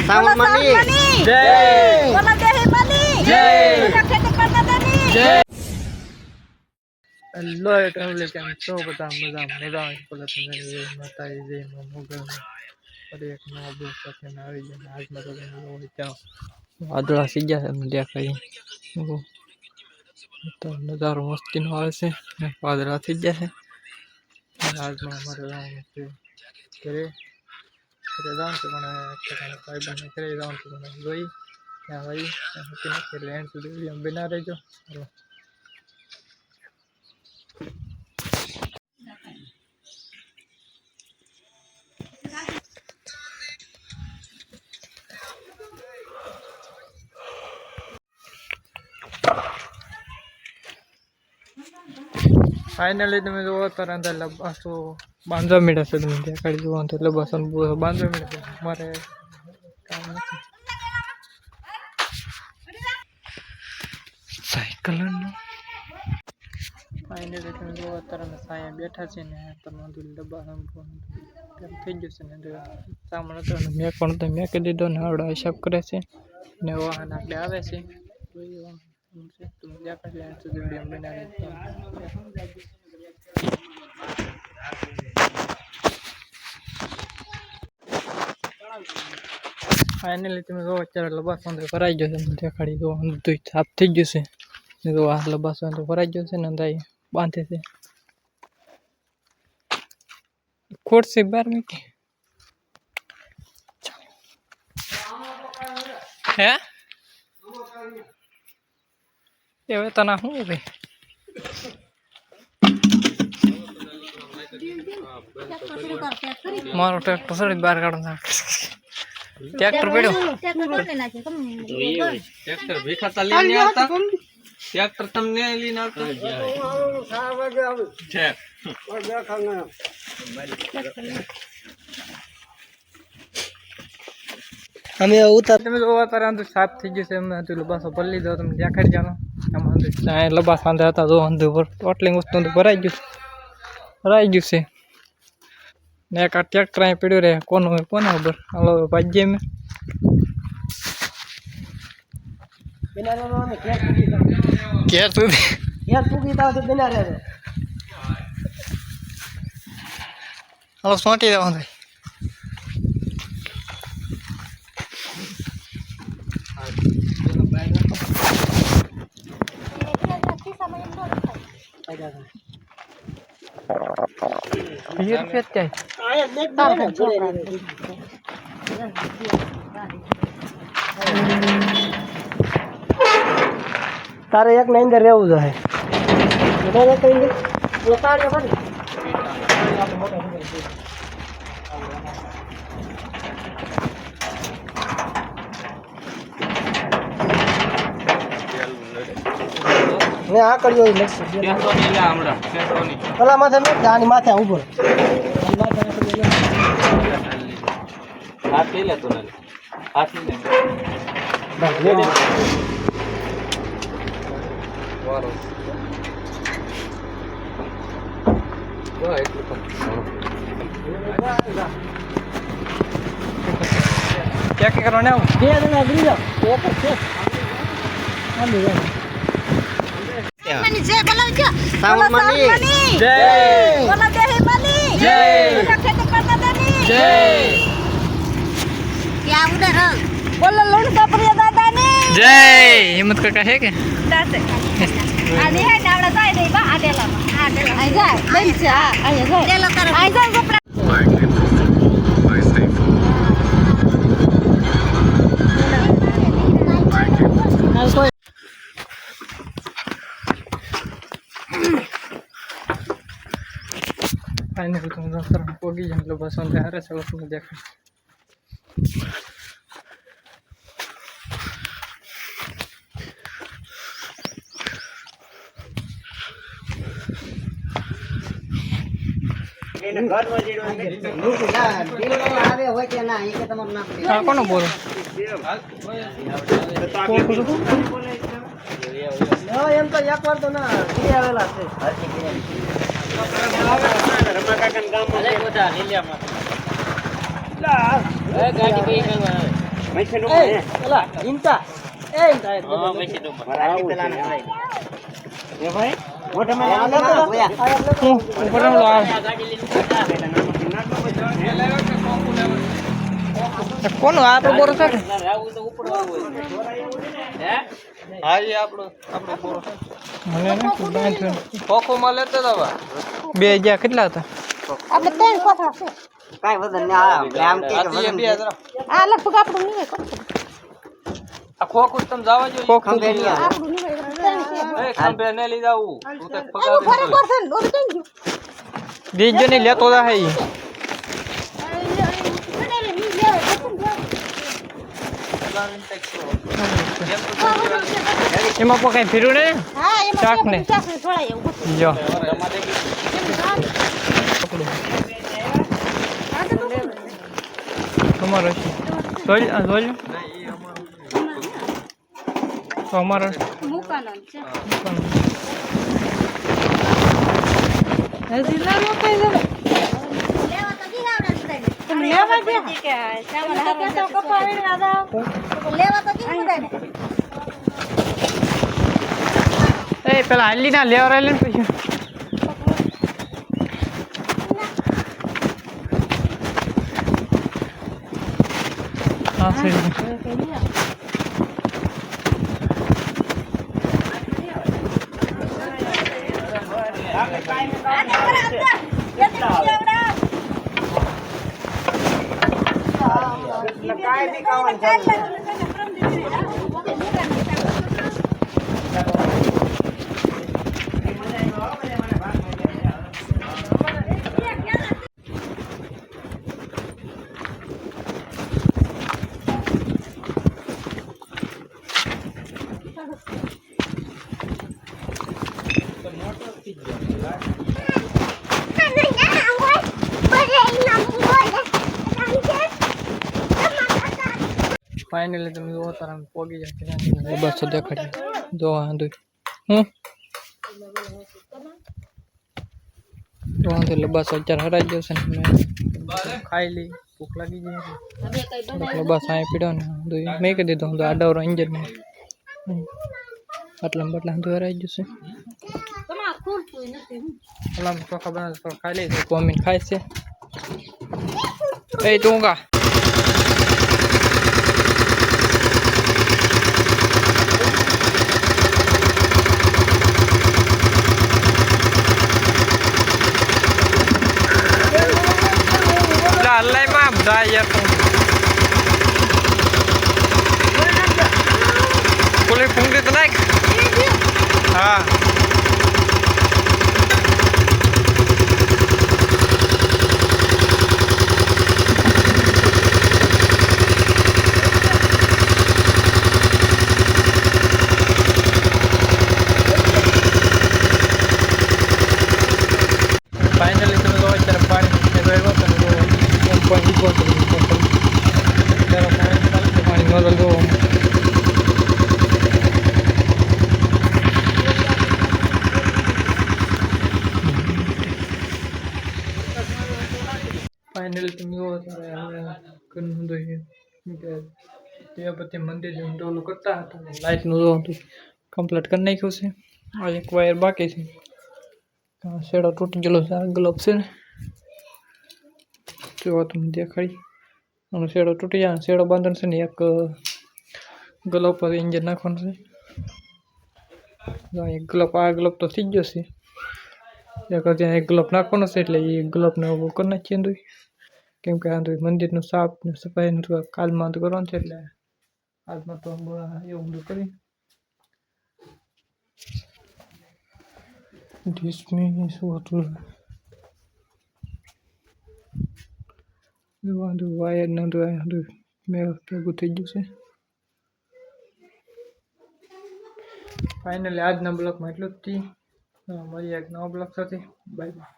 સાવણ માની જય, બોલો દેહી માની જય, ખેતી કરતા દેની જય. હેલો ટ્રાવેલર કેમ છો બધા મજા માતાજી જય મોગલ ફરી એક નવા બ્લોગ સાથે આવી જાય આજમાં તો ત્યાં વાદળા સી ગયા છે દેખાય તો નજારો મસ્તીનો આવે છે ને વાદળા થઈ ગયા છે આજમાં અમારે જવાનું છે ઘરે જવાનું છે પણ ભાઈબંધને ઘરે જવાનું છે પણ જોઈ ત્યાં ભાઈ એટલે એન્ડ સુધી વિડીયો બના રહેજો. ફાઇનલી તમે જોવો ત્યારે અંદર લબાસો બાંધવા મળ્યા છે તમે ત્યાં કાઢી જોવો તો લબાસો બાંધવા મળ્યા છે મારે કામ નથી સાયકલનું. ફાઇનલી તમે જોવો અત્યારે અમે સાયા બેઠા છે ને તમે ડબ્બા થઈ ગયું છે ને સામાન હતો ને મેં પણ તો મેં કહી દીધો ને આવડો હિસાબ કરે છે ને વાહન આપણે આવે છે તમે જ્યાં કાઢી લે સુધી વિડીયો બનાવી ફાઇનલી તમે જો અત્યારે લબાસો અંદર ભરાઈ ગયો છે દેખાડી દો બધું સાફ થઈ ગયું છે જો આ લબાસો અંદર ભરાઈ ગયો છે ને અંદર બાંધે છે ખોટ છે 12 મિનિટ હે એ હવે તને શું ભાઈ મારો ટ્રેક્ટર સડી બહાર કાઢો ટ્રેક્ટર પડ્યો ટ્રેક્ટર ભેખાતા લઈને આવતા ટ્રેક્ટર તમને લઈને આવતા છે અમે ઉતાર તમે જોવા તારે અંદર સાફ થઈ ગયું છે અમે હતું લબાસો ભરી લીધો તમે દેખાડી જાણો આમાં અંદર લબાસ અંદર હતા જો અંદર પર ટોટલી વસ્તુ અંદર ભરાઈ ગયું છે ને એક આ ટ્રેક્ટર અહીં પડ્યું રહે કોનું હોય કોને ખબર હાલો ભાજ્ય મેં ઘેર સુધી હાલો સોંટી દેવાનું થાય તારે એક ને અંદર રહેવું જોઈએ ને આ કર્યો પેલા માથે આની માથે ઉભો હાથ લે તો હાથ લે વારો વાહ એટલું क्या करवाने आओ दे देना ब्रिज एक છે આલી માની જય બોલો કે સાવણ માની જય, બોલો દેહી માની જય, ખેતી કરતા દેની જય. क्या उधर बोलो लोन का प्रिय दादा ने जय हिम्मत काका है के दासे आदि है नावड़ा जाय दे बा आडेला आई जाय बन से आई जाय डेला कर आई जाय गोपरा फाइनली तुम दोस्तों पोगी जन लो बस on रहा है सब तुम देखो કોનો બોલો એમ તો એક વાર તો ના આવેલા છે પેલા ઇન્ટા એ ઇન્ટા કોનું આપણો બોરો છે કે હા એ આપણો બોરો મને ને ખોખો માં લેતા હતા બે ગયા કેટલા હતા આપણે ત્રણ કોથળા છે કાઈ વજન ને આમ કે બે જરા આ લગભગ આપણું નહીં આ ખોખું તમે જવા જોઈએ કોકું આપણું નહીં એ ખંભે ને લઈ જાવું તું તે બરાબર છે ને ઓર કેમ ગયું બીજો નહીં લેતો જા હે એમાં પણ કઈ ફીરું ને હા એમાં શાક ને થોડા એવું જો તમારો છે જોઈ જોઈ તો અમારો મુકાનો છે હજી ના રોકાઈ જાય લેવા તો દીવાડા છે તમે લેવા દે કે સામાન હારો તો કપાવીને આદા લેવા તો દીવાડા એ પેલા હાલી ના લેવા રાલે ને પછી હા સરી ફાઇનલી તમે જો તારા પોગી જાય બસ દેખાડી જો આંધુ તો આંધુ બસ અત્યારે હરાઈ ગયો છે ને ખાઈ લી ભૂખ લાગી ગઈ એટલે બસ અહીં પીડ્યો ને મેં કહી દીધું હું આડાવરો ઇન્જર ને આટલા બટલા આંધુ હરાઈ ગયું છે અલામ ચોખા બનાવે તો ખાઈ લઈ કોમીન ખાય છે એ તું કા Lalai mah budaya tuh. Boleh fungsi itu naik? Ah. Finally itu lo cara paling hebat kan lo. Paling kuat tu. Cara paling ngolol tu. Finally tu lo kan tu dia. Dia pasti mandir yang dulu kerta tu. Light nu tu complete kan naik usse. और एक wire बाकी थी shadow टूट गलो globe से जो तुम देखाड़ी shadow टूटी जाए शेडो बांधन से नहीं एक ग्लोब पर इंजन नाखन से एक ग्लोब आ ग्लोब तो थी जैसे एक ग्लोब नाखन से એટલે એ ગ્લોબ ને ઉભો કરી નાખીએ દુઈ કેમ કે આ દુઈ મંદિરનું સાફ ને સફાઈ નું કાલમાં તો કરવાનું છે એટલે આજમાં તો એવું બધું કરી Dismiss water. You want to wire now do I have to make a good thing. Finally, add no block my look tea. No, my block. Bye bye.